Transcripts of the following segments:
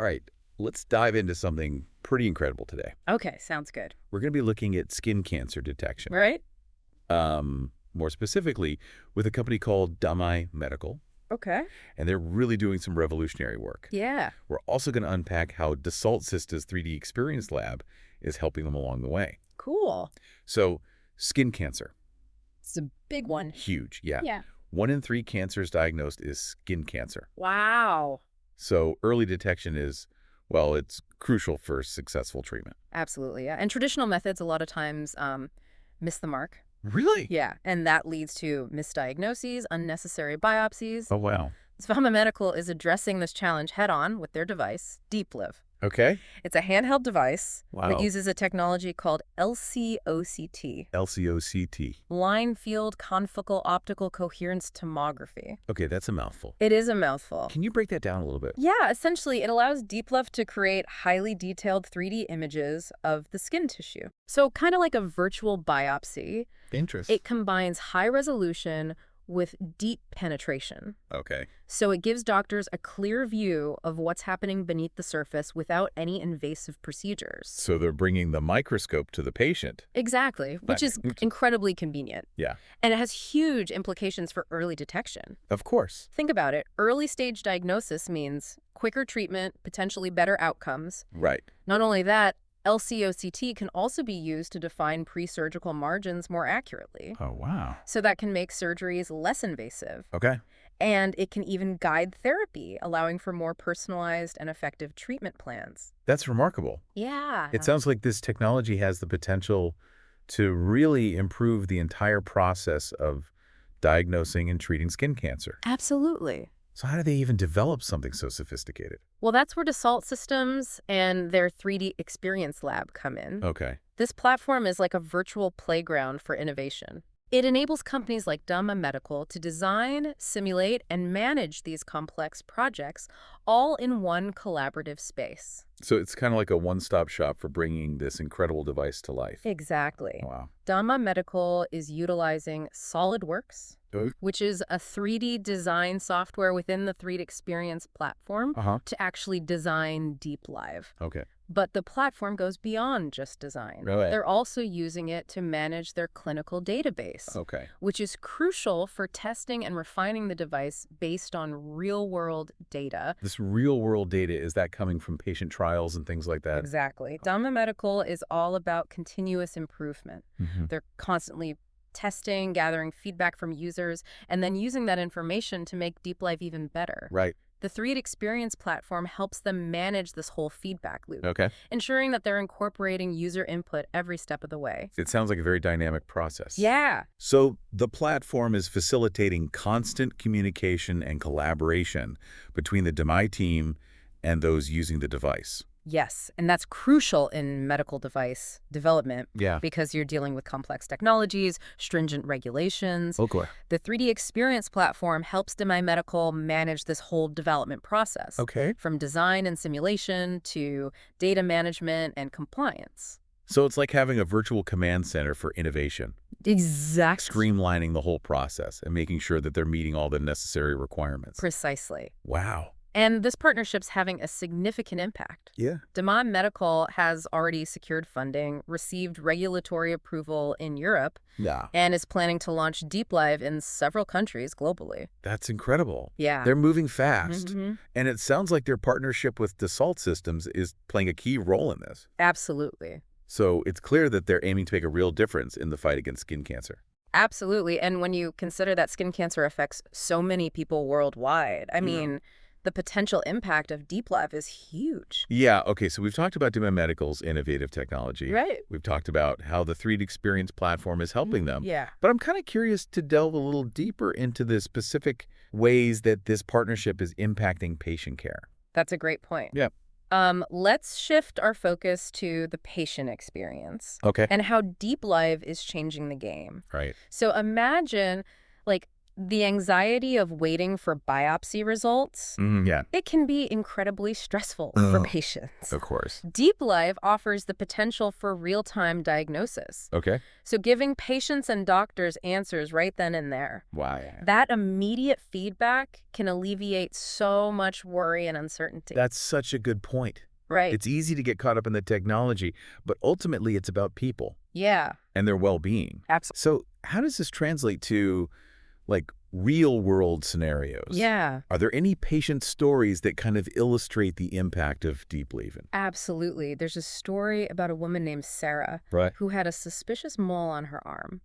All right, let's dive into something pretty incredible today. Okay, sounds good. We're going to be looking at skin cancer detection. Right? More specifically, with a company called DAMAE Medical, Okay. and they're really doing some revolutionary work. Yeah. We're also going to unpack how Dassault Systems 3D Experience Lab is helping them along the way. Cool. So, skin cancer, It's a big one. huge, yeah. Yeah. 1 in 3 cancers diagnosed is skin cancer. Wow. So early detection is, well, it's crucial for successful treatment. Absolutely, yeah. And traditional methods a lot of times miss the mark. Really? Yeah, and that leads to misdiagnoses, unnecessary biopsies. Oh, wow. DAMAE Medical is addressing this challenge head-on with their device, DeepLive. Okay. It's a handheld device Wow. that uses a technology called LCOCT, LCOCT. Line Field Confocal Optical Coherence Tomography. Okay, that's a mouthful. It is a mouthful. Can you break that down a little bit? Yeah, essentially, it allows DeepLive to create highly detailed 3D images of the skin tissue. So kind of like a virtual biopsy, Interesting. it combines high resolution with deep penetration. Okay. So it gives doctors a clear view of what's happening beneath the surface without any invasive procedures. So they're bringing the microscope to the patient. Exactly, which is incredibly convenient. Yeah. And it has huge implications for early detection. Of course. Think about it. Early stage diagnosis means quicker treatment, potentially better outcomes. Right. Not only that, LCOCT can also be used to define pre-surgical margins more accurately. Oh, wow. So that can make surgeries less invasive. Okay. And it can even guide therapy, allowing for more personalized and effective treatment plans. That's remarkable. Yeah. It sounds like this technology has the potential to really improve the entire process of diagnosing and treating skin cancer. Absolutely. So how do they even develop something so sophisticated? Well, that's where Dassault Systems and their 3D Experience Lab come in. Okay. This platform is like a virtual playground for innovation. It enables companies like DAMAE Medical to design, simulate, and manage these complex projects all in one collaborative space. So it's kind of like a one-stop shop for bringing this incredible device to life. Exactly. Wow. DAMAE Medical is utilizing SolidWorks, Oh. which is a 3D design software within the 3D Experience platform, Uh-huh. to actually design DeepLive. Okay. But the platform goes beyond just design. Right. They're also using it to manage their clinical database, Okay. which is crucial for testing and refining the device based on real-world data. This real-world data, is that coming from patient trials and things like that? Exactly. DAMAE Medical is all about continuous improvement. Mhm. They're constantly testing, gathering feedback from users, and then using that information to make DeepLive even better. Right. The 3D Experience platform helps them manage this whole feedback loop, Okay. ensuring that they're incorporating user input every step of the way. It sounds like a very dynamic process. Yeah. So the platform is facilitating constant communication and collaboration between the DAMAE team and those using the device. Yes, and that's crucial in medical device development Yeah. because you're dealing with complex technologies, stringent regulations. Okay. The 3D Experience platform helps DAMAE Medical manage this whole development process, Okay. from design and simulation to data management and compliance. So it's like having a virtual command center for innovation, Exactly. streamlining the whole process and making sure that they're meeting all the necessary requirements. Precisely. Wow. And this partnership's having a significant impact. Yeah. DAMAE Medical has already secured funding, received regulatory approval in Europe, Yeah. and is planning to launch DeepLive in several countries globally. That's incredible. Yeah. They're moving fast. Mhm. And it sounds like their partnership with Dassault Systems is playing a key role in this. Absolutely. So it's clear that they're aiming to make a real difference in the fight against skin cancer. Absolutely. And when you consider that skin cancer affects so many people worldwide, I mean, the potential impact of DeepLive is huge. Yeah, okay, so we've talked about DAMAE Medical's innovative technology. Right. We've talked about how the 3D Experience platform is helping them. Yeah. But I'm kind of curious to delve a little deeper into the specific ways that this partnership is impacting patient care. That's a great point. Yeah. Let's shift our focus to the patient experience Okay. and how DeepLive is changing the game. Right. So imagine, like, The anxiety of waiting for biopsy results, Yeah, it can be incredibly stressful for Oh. patients. of course. Deep Live offers the potential for real-time diagnosis, Okay. so giving patients and doctors answers right then and there. Wow. Yeah. That immediate feedback can alleviate so much worry and uncertainty. That's such a good point. Right. It's easy to get caught up in the technology, but ultimately it's about people Yeah, and their well-being. absolutely. So how does this translate to, like, real-world scenarios? Yeah, Are there any patient stories that kind of illustrate the impact of deep leaving? absolutely. There's a story about a woman named Sarah Right. who had a suspicious mole on her arm.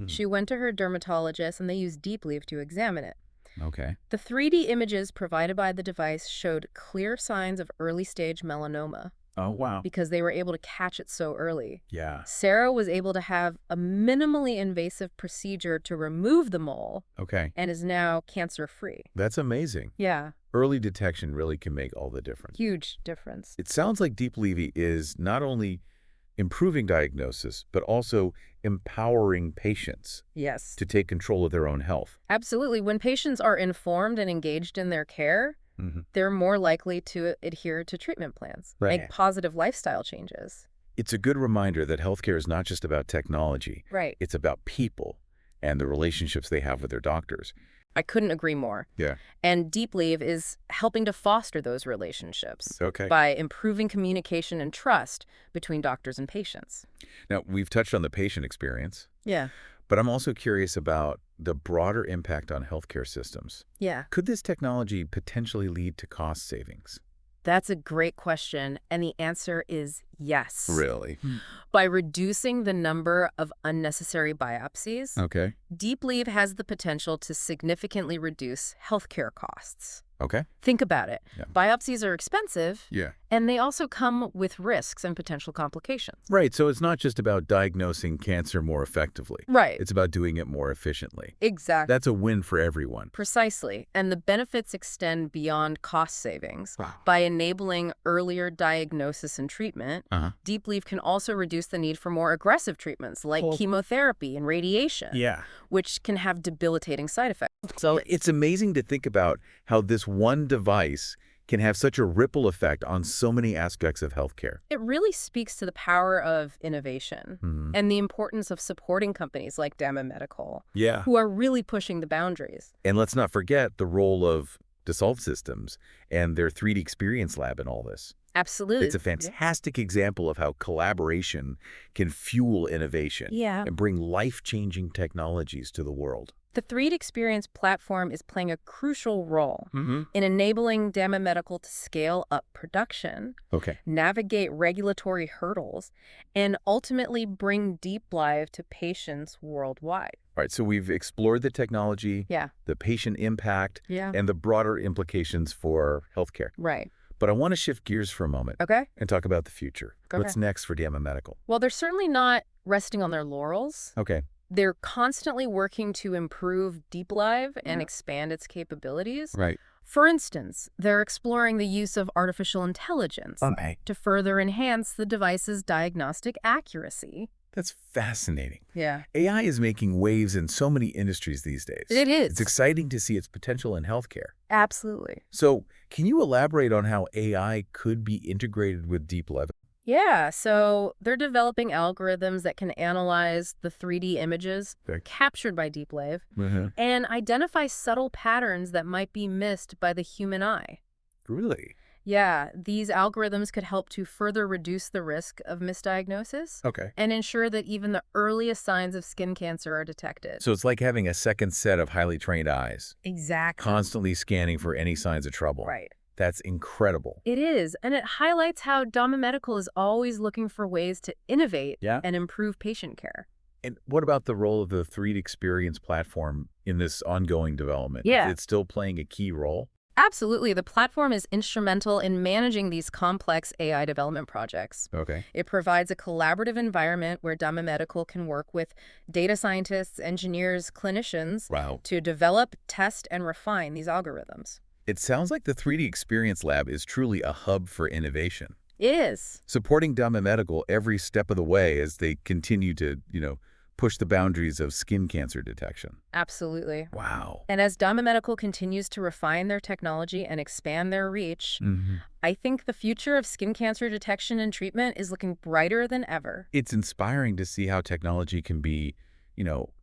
She went to her dermatologist and they used Deep Leave to examine it. Okay. The 3D images provided by the device showed clear signs of early-stage melanoma Oh, wow. because they were able to catch it so early. Yeah. Sarah was able to have a minimally invasive procedure to remove the mole Okay. and is now cancer-free. That's amazing. Yeah, Early detection really can make all the difference. huge difference. It sounds like deep leaving is not only improving diagnosis, but also empowering patients Yes, to take control of their own health. absolutely. When patients are informed and engaged in their care, they're more likely to adhere to treatment plans, Right. make positive lifestyle changes. It's a good reminder that healthcare is not just about technology. Right. It's about people and the relationships they have with their doctors. I couldn't agree more. Yeah. And Deep Leave is helping to foster those relationships Okay. by improving communication and trust between doctors and patients. Now, we've touched on the patient experience, Yeah. but I'm also curious about the broader impact on healthcare systems. Yeah. Could this technology potentially lead to cost savings? That's a great question, and the answer is yes. Really? By reducing the number of unnecessary biopsies, Okay. Deep Leave has the potential to significantly reduce healthcare costs. Okay. Think about it. Yeah. Biopsies are expensive, Yeah. and they also come with risks and potential complications. Right. So it's not just about diagnosing cancer more effectively. Right. It's about doing it more efficiently. Exactly. That's a win for everyone. Precisely. And the benefits extend beyond cost savings. Wow. By enabling earlier diagnosis and treatment, Deep Leave can also reduce the need for more aggressive treatments like chemotherapy and radiation, Yeah. which can have debilitating side effects. So it's amazing to think about how this one device can have such a ripple effect on so many aspects of healthcare. It really speaks to the power of innovation and the importance of supporting companies like DAMAE Medical, Yeah. who are really pushing the boundaries. And let's not forget the role of Dassault Systems and their 3D Experience Lab in all this. Absolutely. It's a fantastic example of how collaboration can fuel innovation and bring life-changing technologies to the world. The 3D Experience platform is playing a crucial role in enabling DAMAE Medical to scale up production, Okay. navigate regulatory hurdles, and ultimately bring Deep Live to patients worldwide. All right, so we've explored the technology, Yeah. the patient impact, Yeah. and the broader implications for healthcare. Right. But I want to shift gears for a moment Okay. and talk about the future. Go What's ahead. next for DAMAE Medical? Well, they're certainly not resting on their laurels. Okay. They're constantly working to improve Deep Live and expand its capabilities. Right. For instance, they're exploring the use of artificial intelligence to further enhance the device's diagnostic accuracy. That's fascinating. Yeah. AI is making waves in so many industries these days. It is. It's exciting to see its potential in healthcare. Absolutely. So, can you elaborate on how AI could be integrated with Deep Live? Yeah, so they're developing algorithms that can analyze the 3D images captured by Deep Live and identify subtle patterns that might be missed by the human eye. Really? Yeah, these algorithms could help to further reduce the risk of misdiagnosis Okay. and ensure that even the earliest signs of skin cancer are detected. So it's like having a second set of highly trained eyes, Exactly. constantly scanning for any signs of trouble. Right. That's incredible. It is, and it highlights how DAMAE Medical is always looking for ways to innovate Yeah. and improve patient care. And what about the role of the 3D Experience platform in this ongoing development? Yeah. It's still playing a key role? Absolutely. The platform is instrumental in managing these complex AI development projects. Okay. It provides a collaborative environment where DAMAE Medical can work with data scientists, engineers, clinicians Wow. to develop, test, and refine these algorithms. It sounds like the 3D Experience Lab is truly a hub for innovation, It is. supporting DAMAE Medical every step of the way as they continue to, push the boundaries of skin cancer detection. Absolutely. Wow. And as DAMAE Medical continues to refine their technology and expand their reach, I think the future of skin cancer detection and treatment is looking brighter than ever. It's inspiring to see how technology can be,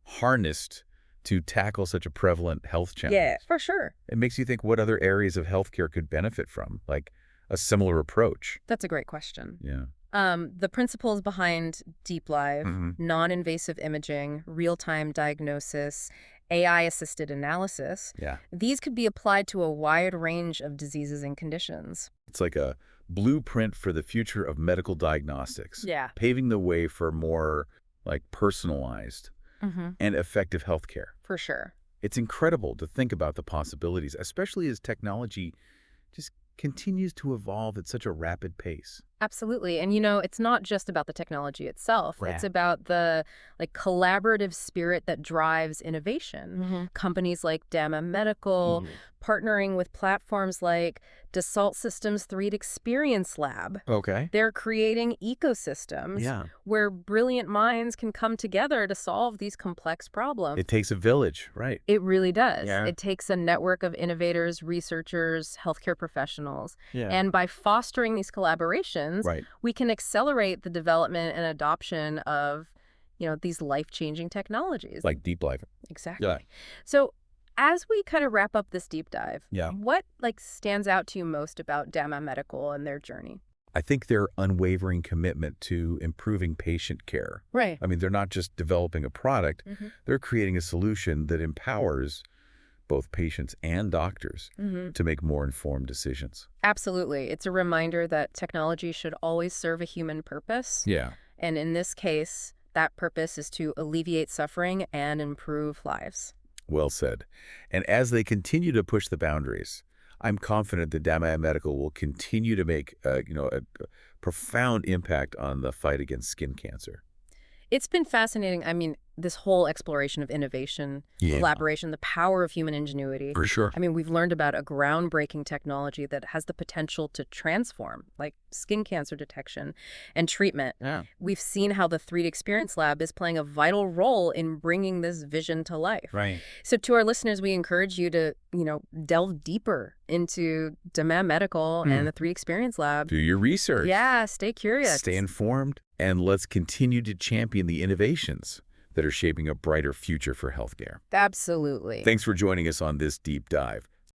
harnessed to tackle such a prevalent health challenge. Yeah, for sure. It makes you think what other areas of healthcare could benefit from, like a similar approach. That's a great question. Yeah. The principles behind deep live, Mm-hmm. non-invasive imaging, real-time diagnosis, AI-assisted analysis, Yeah. these could be applied to a wide range of diseases and conditions. It's like a blueprint for the future of medical diagnostics. Yeah. Paving the way for more personalized and effective healthcare. For sure. It's incredible to think about the possibilities, especially as technology just continues to evolve at such a rapid pace. Absolutely. And it's not just about the technology itself. Right. It's about the collaborative spirit that drives innovation. Companies like DAMAE Medical partnering with platforms like Dassault Systems 3D Experience Lab. Okay. They're creating ecosystems where brilliant minds can come together to solve these complex problems. It takes a village, right? It really does. Yeah. It takes a network of innovators, researchers, healthcare professionals. Yeah. And by fostering these collaborations, we can accelerate the development and adoption of, these life-changing technologies. Like deep life. Exactly. Yeah. So as we kind of wrap up this deep dive, Yeah. what stands out to you most about DAMAE Medical and their journey? I think their unwavering commitment to improving patient care. Right. I mean, they're not just developing a product, they're creating a solution that empowers both patients and doctors to make more informed decisions. Absolutely. It's a reminder that technology should always serve a human purpose. Yeah. And in this case, that purpose is to alleviate suffering and improve lives. Well said. And as they continue to push the boundaries, I'm confident that DAMAE Medical will continue to make a profound impact on the fight against skin cancer. It's been fascinating. I mean, this whole exploration of innovation, collaboration, the power of human ingenuity. For sure. I mean, we've learned about a groundbreaking technology that has the potential to transform, like skin cancer detection and treatment. Yeah. We've seen how the 3D Experience Lab is playing a vital role in bringing this vision to life. Right. So to our listeners, we encourage you to, delve deeper into DAMAE Medical and the 3D Experience Lab. Do your research. Yeah, stay curious. Stay informed, and let's continue to champion the innovations that are shaping a brighter future for healthcare. Absolutely. Thanks for joining us on this deep dive.